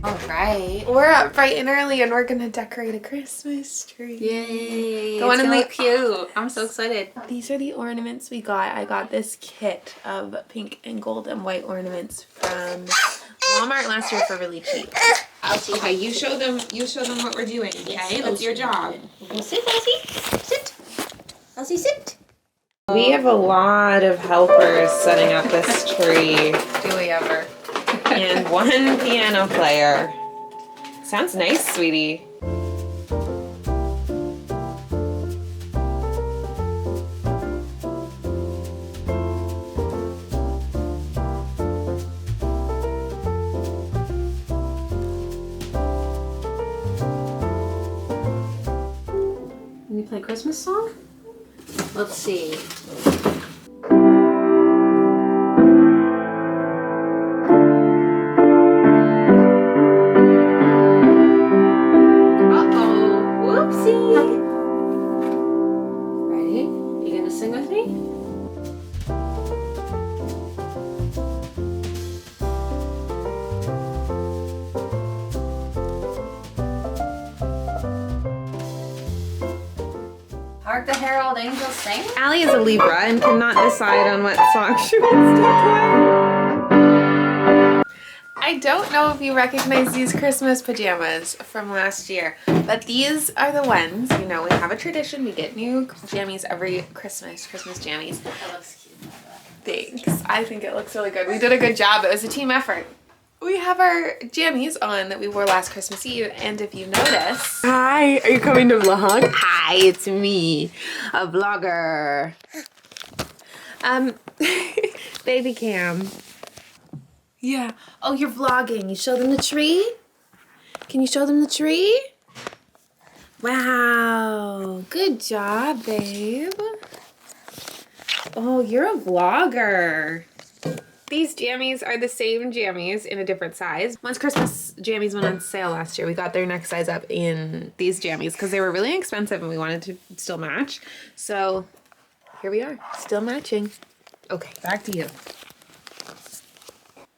All right. We're up bright and early and we're gonna decorate a Christmas tree. Yay. Go on and look cute. I'm so excited. These are the ornaments we got. I got this kit of pink and gold and white ornaments from Walmart last year for really cheap. Okay, you show them what we're doing, okay? That's your job. Sit, Elsie. Sit. Elsie, sit. We have a lot of helpers setting up this tree. Do we ever? And one piano player. Sounds nice, sweetie. Can you play Christmas song? Let's see. Hark the Herald Angels Sing? Allie is a Libra and cannot decide on what song she wants to play. I don't know if you recognize these Christmas pajamas from last year, but these are the ones, you know, we have a tradition. We get new jammies every Christmas jammies. That looks cute. Thanks. I think it looks really good. We did a good job. It was a team effort. We have our jammies on that we wore last Christmas Eve, and if you notice... Hi, are you coming to vlog? Hi, it's me, a vlogger. Baby cam. Yeah. Oh, you're vlogging. You show them the tree? Can you show them the tree? Wow. Good job, babe. Oh, you're a vlogger. These jammies are the same jammies in a different size. Once Christmas jammies went on sale last year, we got their next size up in these jammies because they were really expensive and we wanted to still match. So here we are, still matching. Okay, back to you.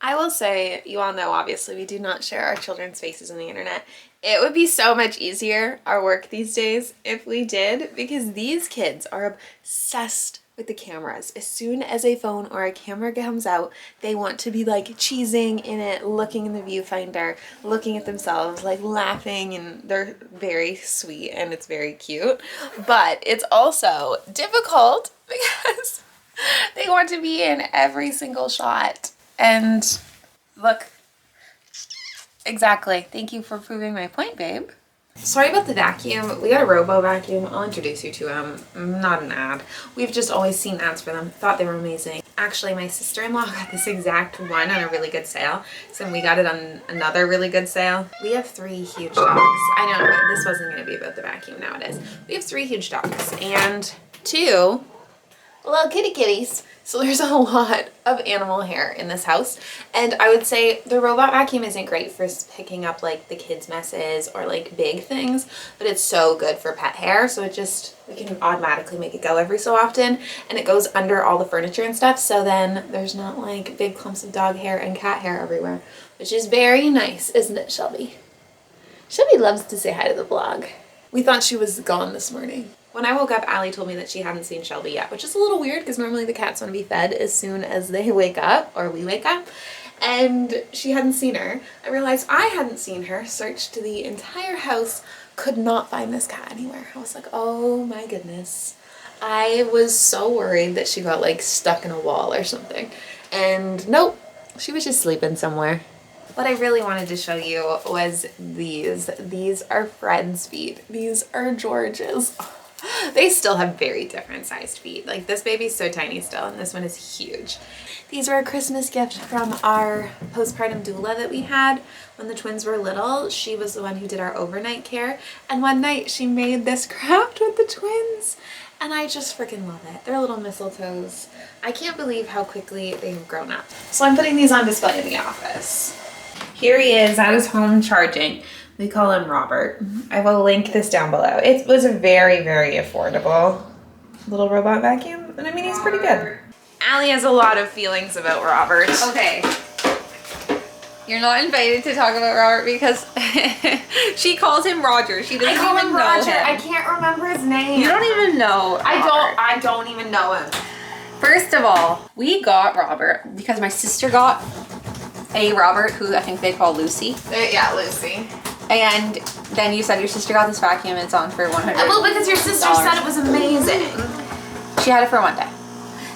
I will say, you all know obviously we do not share our children's faces on the internet. It would be so much easier, our work these days, if we did, because these kids are obsessed with the cameras. As soon as a phone or a camera comes out, they want to be like cheesing in it, looking in the viewfinder, looking at themselves, like laughing, and they're very sweet and it's very cute. But it's also difficult because they want to be in every single shot. And look, exactly. Thank you for proving my point, babe. Sorry about the vacuum. We got a robo vacuum. I'll introduce you to him. Not an ad. We've just always seen ads for them. Thought they were amazing. Actually, my sister-in-law got this exact one on a really good sale. So we got it on another really good sale. We have 3 huge dogs. I know this wasn't going to be about the vacuum. Now it is. We have 3 huge dogs and 2 little kitties. So there's a lot of animal hair in this house, and I would say the robot vacuum isn't great for picking up like the kids' messes or like big things, but it's so good for pet hair. So it just, we can automatically make it go every so often, and it goes under all the furniture and stuff, so then there's not like big clumps of dog hair and cat hair everywhere, which is very nice, isn't it, Shelby? Shelby loves to say hi to the vlog. We thought she was gone this morning. When I woke up, Allie told me that she hadn't seen Shelby yet, which is a little weird because normally the cats want to be fed as soon as they wake up, or we wake up, and she hadn't seen her. I realized I hadn't seen her, searched the entire house, could not find this cat anywhere. I was like, oh my goodness. I was so worried that she got like stuck in a wall or something. And nope, she was just sleeping somewhere. What I really wanted to show you was these. These are Fred's feet. These are George's. They still have very different sized feet. Like this baby's so tiny still, and this one is huge. These were a Christmas gift from our postpartum doula that we had when the twins were little. She was the one who did our overnight care, and one night she made this craft with the twins, and I just freaking love it. They're little mistletoes. I can't believe how quickly they've grown up. So I'm putting these on display in the office. Here he is at his home charging. We call him Robert. I will link this down below. It was a very, very affordable little robot vacuum, and I mean, he's pretty good. Allie has a lot of feelings about Robert. Okay. You're not invited to talk about Robert because she calls him Roger. She doesn't even know Roger. him. I can't remember his name. You don't even know Robert. I don't even know him. First of all, we got Robert because my sister got a Robert who I think they call Lucy. Yeah, Lucy. And then you said your sister got this vacuum and it's on for $100. Well, because your sister said it was amazing. She had it for 1 day.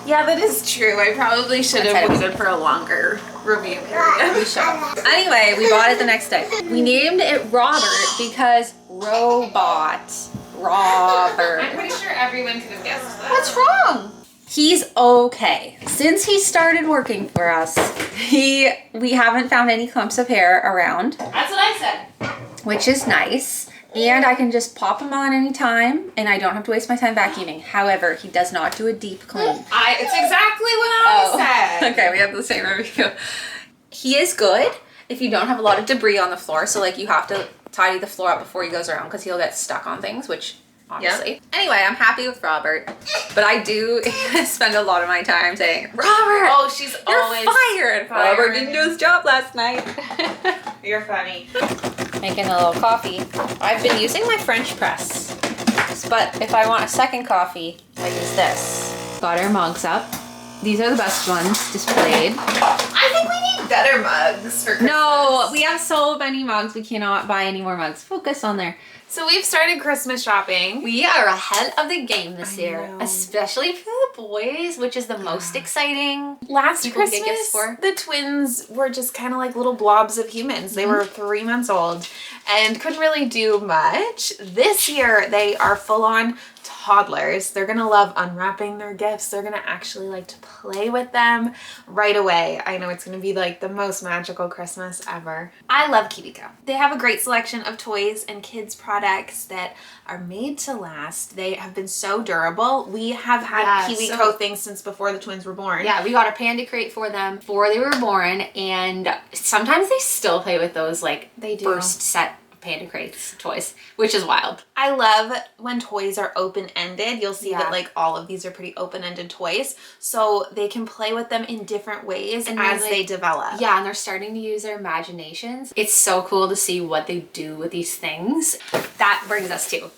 Yeah, that is true. I probably should have waited for a longer review period. We should have. Anyway, we bought it the next day. We named it Robert because Robot. Robert. I'm pretty sure everyone could have guessed that. What's wrong? He's okay. Since he started working for us, we haven't found any clumps of hair around. That's what I said. Which is nice. And I can just pop him on anytime and I don't have to waste my time vacuuming. However, he does not do a deep clean. It's exactly what I said. Okay, we have the same review. He is good if you don't have a lot of debris on the floor. So like you have to tidy the floor up before he goes around because he'll get stuck on things, which obviously. Yep. Anyway, I'm happy with Robert, but I do spend a lot of my time saying, Robert! Oh, she's always fired. Robert didn't do his job last night. You're funny. Making a little coffee. I've been using my French press, but if I want a second coffee, I use this. Got our mugs up. These are the best ones displayed. I think we need better mugs for Christmas. No, we have so many mugs. We cannot buy any more mugs. Focus on there. So we've started Christmas shopping. We are ahead of the game this year, especially for the boys, which is the most exciting. Last Christmas, the twins were just kind of like little blobs of humans. They were 3 months old and couldn't really do much. This year, they are full-on toddlers. They're gonna love unwrapping their gifts. They're gonna actually like to play with them right away. I know it's gonna be like the most magical Christmas ever. I love KiwiCo. They have a great selection of toys and kids products that are made to last. They have been so durable. We have had KiwiCo things since before the twins were born. Yeah, we got a panda crate for them before they were born, and sometimes they still play with those like first set panda crates toys, which is wild. I love when toys are open-ended. You'll see that like all of these are pretty open-ended toys, so they can play with them in different ways and as they develop. Yeah, and they're starting to use their imaginations. It's so cool to see what they do with these things. That brings us to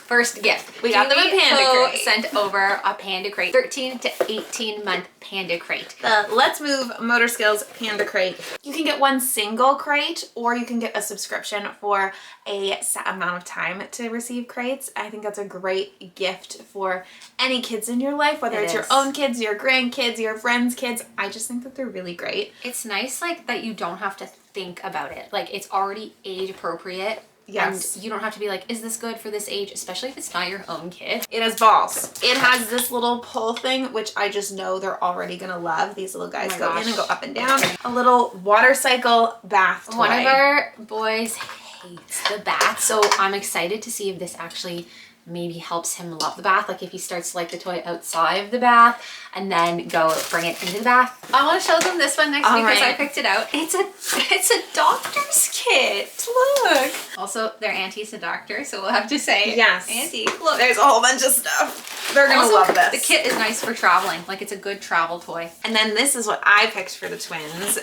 first gift. We got them a panda crate. Sent over a panda crate, 13 to 18 month panda crate. The Let's Move Motor Skills panda crate. You can get one single crate or you can get a subscription for a set amount of time to receive crates. I think that's a great gift for any kids in your life, whether it's your own kids, your grandkids, your friends' kids. I just think that they're really great. It's nice like that you don't have to think about it. Like it's already age appropriate. Yes. And you don't have to be like, is this good for this age? Especially if it's not your own kid. It has balls. It has this little pull thing, which I just know they're already gonna love. These little guys go in and go up and down. A little water cycle bath toy. One of our boys hates the bath, so I'm excited to see if this actually maybe helps him love the bath. Like if he starts to like the toy outside of the bath and then bring it into the bath. I want to show them this one next week because I picked it out. It's a doctor's kit. Look. Also, their auntie's a doctor, so we'll have to say, yes, Auntie, look. There's a whole bunch of stuff. They're gonna love this. The kit is nice for traveling. Like it's a good travel toy. And then this is what I picked for the twins.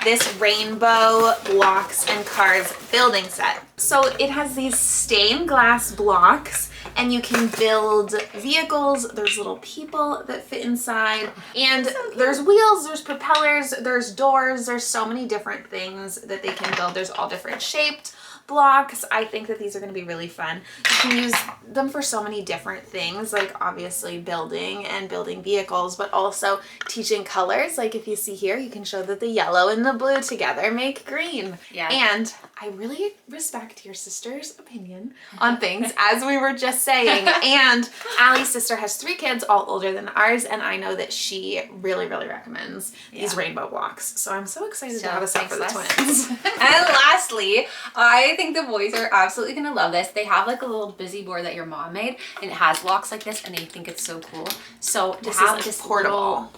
This rainbow blocks and cars building set. So it has these stained glass blocks and you can build vehicles. There's little people that fit inside and there's wheels, there's propellers, there's doors, there's so many different things that they can build. There's all different shaped blocks. I think that these are going to be really fun. You can use them for so many different things, like obviously building and building vehicles, but also teaching colors. Like if you see here, you can show that the yellow and the blue together make green. Yeah. And I really respect your sister's opinion on things, as we were just saying. And Allie's sister has 3 kids, all older than ours, and I know that she really, really recommends these rainbow blocks. So I'm so excited to have a set for the twins. And lastly, I think the boys are absolutely gonna love this. They have like a little busy board that your mom made, and it has blocks like this, and they think it's so cool. So to have this portable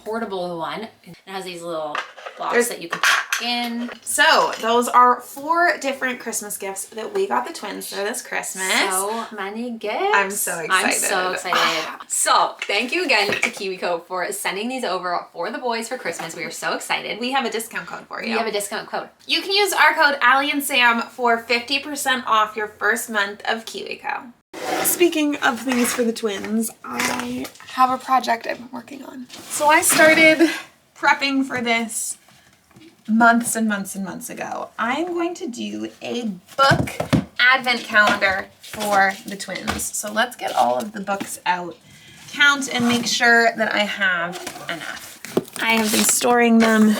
one, it has these little blocks that you can in. So those are 4 different Christmas gifts that we got the twins for this Christmas. So many gifts. I'm so excited. I'm so excited. So thank you again to KiwiCo for sending these over for the boys for Christmas. We are so excited. We have a discount code for you. We have a discount code. You can use our code Allie and Sam for 50% off your first month of KiwiCo. Speaking of things for the twins, I have a project I've been working on. So I started prepping for this months and months and months ago. I'm going to do a book advent calendar for the twins. So let's get all of the books out, count, and make sure that I have enough. I have been storing them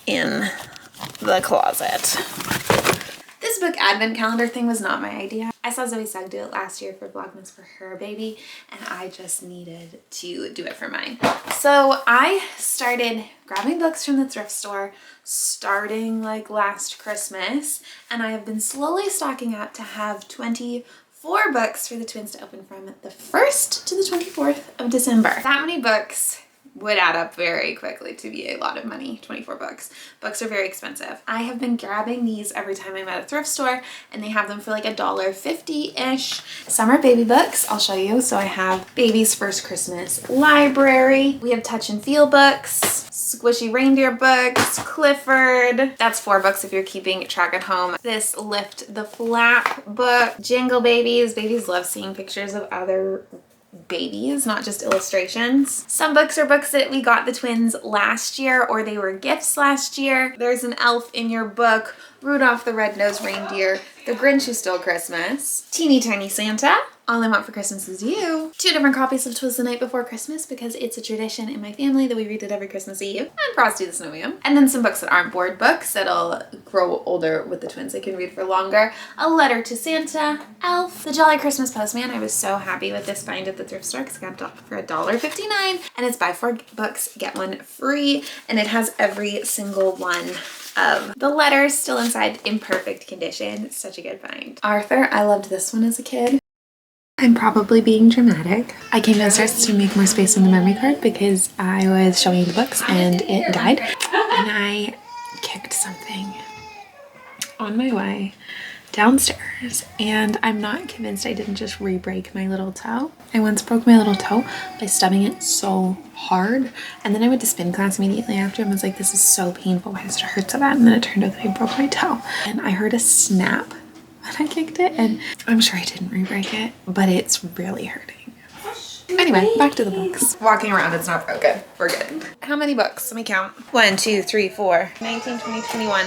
in the closet. This book advent calendar thing was not my idea. I saw Zoe Sugg do it last year for Vlogmas for her baby, and I just needed to do it for mine. So I started grabbing books from the thrift store starting like last Christmas, and I have been slowly stocking up to have 24 books for the twins to open from the 1st to the 24th of December. That many books would add up very quickly to be a lot of money. 24 books. Books are very expensive. I have been grabbing these every time I'm at a thrift store, and they have them for like $1.50-ish. Some are baby books, I'll show you. So I have Baby's First Christmas Library. We have Touch and Feel books, Squishy Reindeer books, Clifford. That's 4 books if you're keeping track at home. This Lift the Flap book, Jingle Babies. Babies love seeing pictures of other babies, not just illustrations. Some books are books that we got the twins last year, or they were gifts last year. There's an Elf in Your Book, Rudolph the Red-Nosed Reindeer, The Grinch Who Stole Christmas, Teeny Tiny Santa, All I Want for Christmas Is You, 2 different copies of 'Twas the Night Before Christmas because it's a tradition in my family that we read it every Christmas Eve, and Frosty the Snowman. And then some books that aren't board books that'll grow older with the twins. I can read for longer. A Letter to Santa, Elf, The Jolly Christmas Postman. I was so happy with this find at the thrift store because I got it for $1.59, and it's buy 4 books, get 1 free, and it has every single one of the letters still inside in perfect condition. It's such a good find. Arthur, I loved this one as a kid. I'm probably being dramatic. I came downstairs to make more space on the memory card because I was showing the books and it died. And I kicked something on my way downstairs, and I'm not convinced I didn't just re-break my little toe. I once broke my little toe by stubbing it so hard, and then I went to spin class immediately after and was like, this is so painful, why does it hurt so bad? And then it turned out that I broke my toe, and I heard a snap when I kicked it, and I'm sure I didn't re-break it, but it's really hurting. Anyway, back to the books. Walking around, it's not broken. We're good. How many books? Let me count. 1, 2, 3, 4, 19, 20, 21.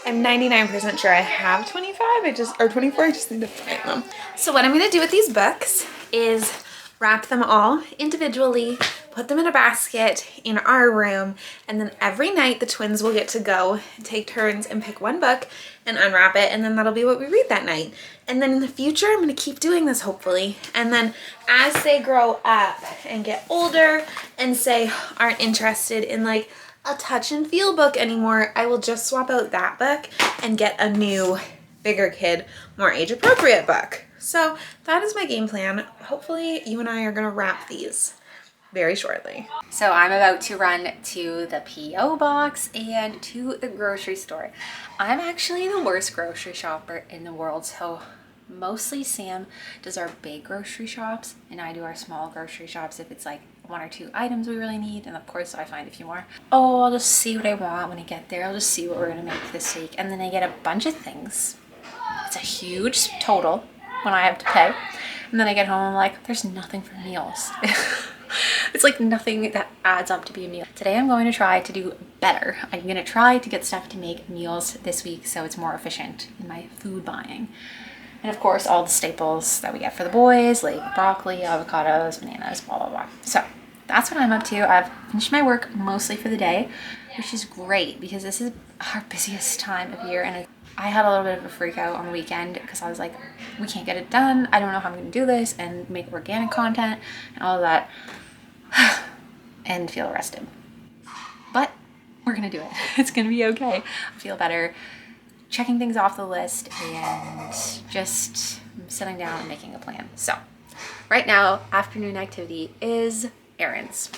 I'm 99% sure I have 25, or 24, I just need to find them. So what I'm gonna do with these books is wrap them all individually, put them in a basket in our room, and then every night the twins will get to go and take turns and pick 1 book and unwrap it, and then that'll be what we read that night. And then in the future, I'm gonna keep doing this hopefully. And then as they grow up and get older and say aren't interested in like a touch and feel book anymore, I will just swap out that book and get a new, bigger kid, more age appropriate book. So that is my game plan. Hopefully you and I are gonna wrap these very shortly. So I'm about to run to the P.O. box and to the grocery store. I'm actually the worst grocery shopper in the world, so mostly Sam does our big grocery shops and I do our small grocery shops if it's like 1 or 2 items we really need, and of course I find a few more. Oh, I'll just see what I want when I get there. I'll just see what we're gonna make this week, and then I get a bunch of things. It's a huge total when I have to pay, and then I get home and I'm like, there's nothing for meals. It's like nothing that adds up to be a meal. Today I'm going to try to do better. I'm gonna try to get stuff to make meals this week so it's more efficient in my food buying. And of course, all the staples that we get for the boys, like broccoli, avocados, bananas, blah, blah, blah. So that's what I'm up to. I've finished my work mostly for the day, which is great because this is our busiest time of year. And I had a little bit of a freak out on the weekend because I was like, we can't get it done. I don't know how I'm going to do this and make organic content and all of that and feel arrested. But we're going to do it. It's going to be okay. I feel better checking things off the list and just sitting down and making a plan. So right now, afternoon activity is errands.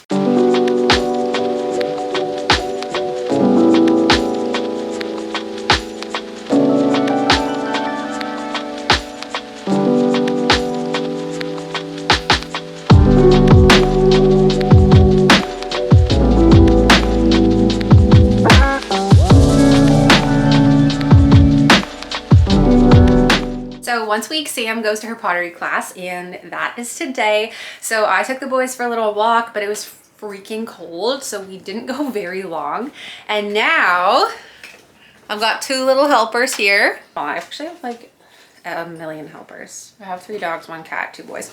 So once a week, Sam goes to her pottery class, and that is today. So I took the boys for a little walk, but it was freaking cold, so we didn't go very long. And now I've got two little helpers here. Oh, I actually have like a million helpers. I have 3 dogs, 1 cat, 2 boys.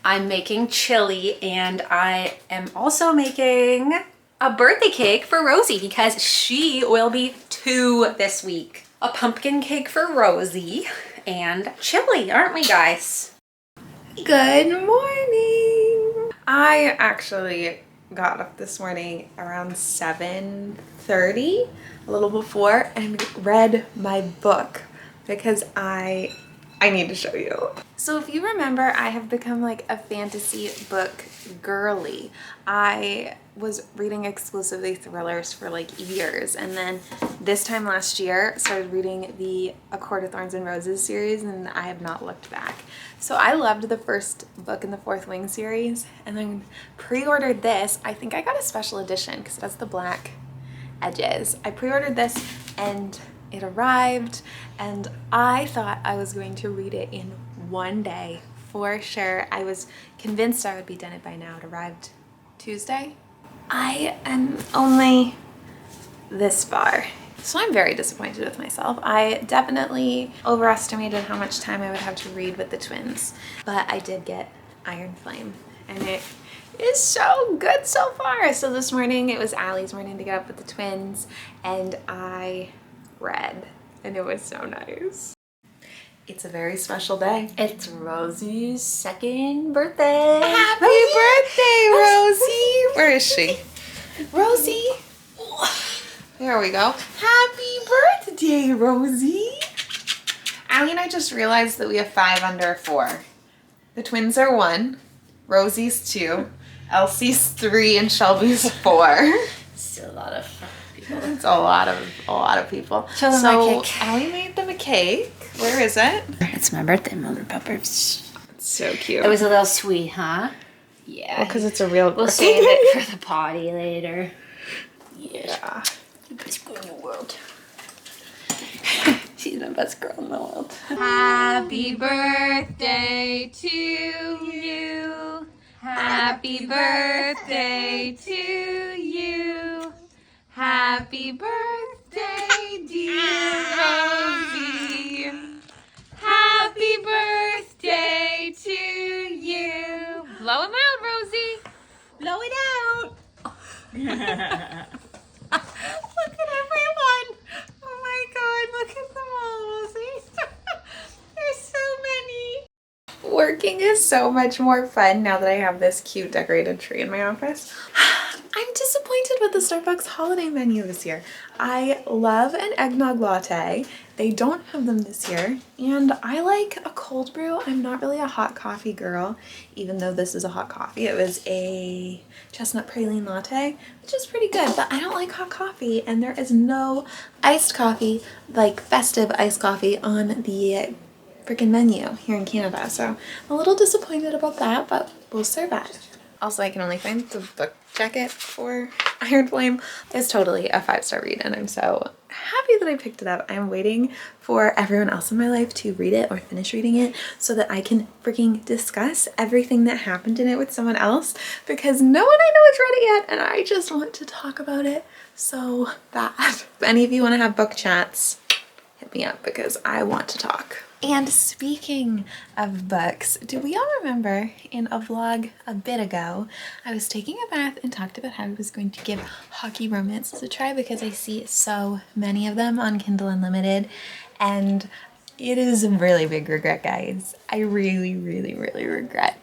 I'm making chili, and I am also making a birthday cake for Rosie because she will be 2 this week. A pumpkin cake for Rosie and chili, aren't we, guys? Good morning. I actually got up this morning around 7:30, a little before, and read my book because I need to show you. So if you remember, I have become like a fantasy book girly. I was reading exclusively thrillers for like years, and then this time last year started reading the A Court of Thorns and Roses series, and I have not looked back. So I loved the first book in the Fourth Wing series, and then pre-ordered this. I think I got a special edition because it has the black edges. I pre-ordered this and it arrived, and I thought I was going to read it in one day for sure. I was convinced I would be done it by now. It arrived Tuesday. I am only this far, so I'm very disappointed with myself. I definitely overestimated how much time I would have to read with the twins, but I did get Iron Flame, and it is so good so far. So this morning, it was Allie's morning to get up with the twins, and I read, and it was so nice. It's a very special day. It's Rosie's 2nd birthday. Happy birthday, Rosie! Where is she? Rosie! There we go. Happy birthday, Rosie! Allie and I just realized that we have 5 under 4. The twins are 1, Rosie's 2, Elsie's 3, and Shelby's 4. Still a lot of people. It's a lot of people. Show them my cake. Allie made them a cake. Where is it? It's my birthday, Mother Peppers. It's so cute. It was a little sweet, huh? Yeah. because it's a real. We'll save it for the potty later. Yeah. The best girl in the world. She's the best girl in the world. Happy birthday to you. Happy birthday to you. Happy birthday, dear Rosie. Happy birthday to you. Blow him out, Rosie. Blow it out. Look at everyone. Oh my God, look at them all, Rosie. There's so many. Working is so much more fun now that I have this cute decorated tree in my office. I'm disappointed with the Starbucks holiday menu this year. I love an eggnog latte. They don't have them this year. And I like a cold brew. I'm not really a hot coffee girl, even though this is a hot coffee. It was a chestnut praline latte, which is pretty good, but I don't like hot coffee. And there is no iced coffee, like festive iced coffee, on the freaking menu here in Canada. So I'm a little disappointed about that, but we'll survive. Also, I can only find the book jacket for Iron Flame. It's totally a 5-star read, and I'm so happy that I picked it up. I'm waiting for everyone else in my life to read it or finish reading it so that I can freaking discuss everything that happened in it with someone else, because no one I know has read it yet, and I just want to talk about it so bad. If any of you want to have book chats, hit me up because I want to talk. And speaking of books, do we all remember in a vlog a bit ago, I was taking a bath and talked about how I was going to give hockey romances a try because I see so many of them on Kindle Unlimited, and it is a really big regret, guys. I really regret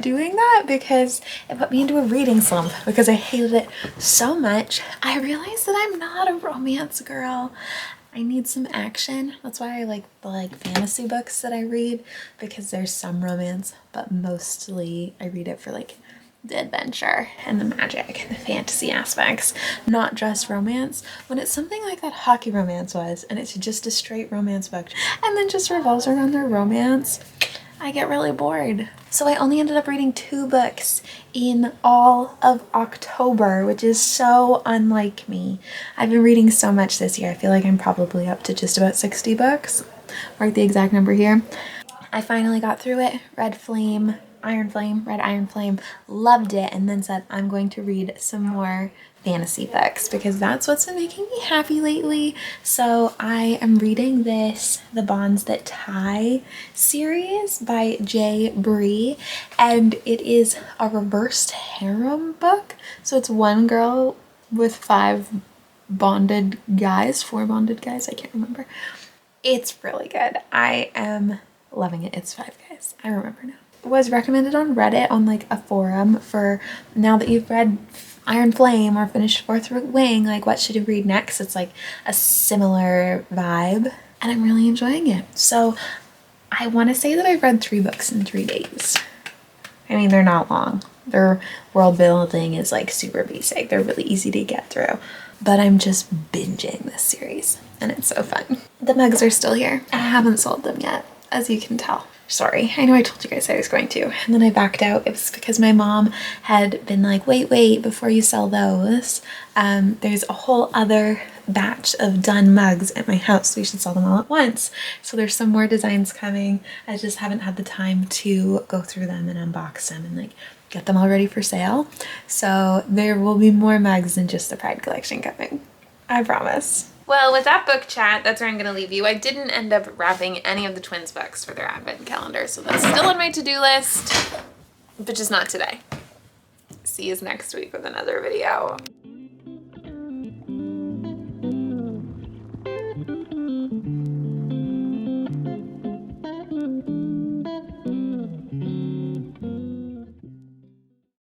doing that because it put me into a reading slump because I hated it so much. I realized that I'm not a romance girl. I need some action. That's why I like the fantasy books that I read, because there's some romance, but mostly I read it for like the adventure and the magic and the fantasy aspects, not just romance. When it's something like that hockey romance was, and it's just a straight romance book and then just revolves around their romance, I get really bored. So I only ended up reading 2 books in all of October, which is so unlike me. I've been reading so much this year. I feel like I'm probably up to just about 60 books. Write the exact number here. I finally got through it. Red Iron Flame, loved it, and then said I'm going to read some more fantasy books because that's what's been making me happy lately. So I am reading this The Bonds That Tie series by J. Bree, and it is a reversed harem book. So it's one girl with 4 bonded guys, I can't remember. It's really good. I am loving it. It's 5 guys, I remember now. Was recommended on Reddit on like a forum for now that you've read Iron Flame or finished Fourth Wing, like what should you read next? It's like a similar vibe and I'm really enjoying it. So I want to say that I've read 3 books in 3 days. I mean, they're not long. Their world building is like super basic. They're really easy to get through, but I'm just binging this series and it's so fun. The mugs are still here. I haven't sold them yet, as you can tell. Sorry, I know I told you guys I was going to, and then I backed out. It was because my mom had been like, wait, before you sell those, there's a whole other batch of done mugs at my house. We should sell them all at once. So there's some more designs coming. I just haven't had the time to go through them and unbox them and like get them all ready for sale. So there will be more mugs than just the Pride collection coming. I promise. Well, with that book chat, that's where I'm going to leave you. I didn't end up wrapping any of the twins' books for their advent calendar, so that's still on my to-do list, but just not today. See you next week with another video.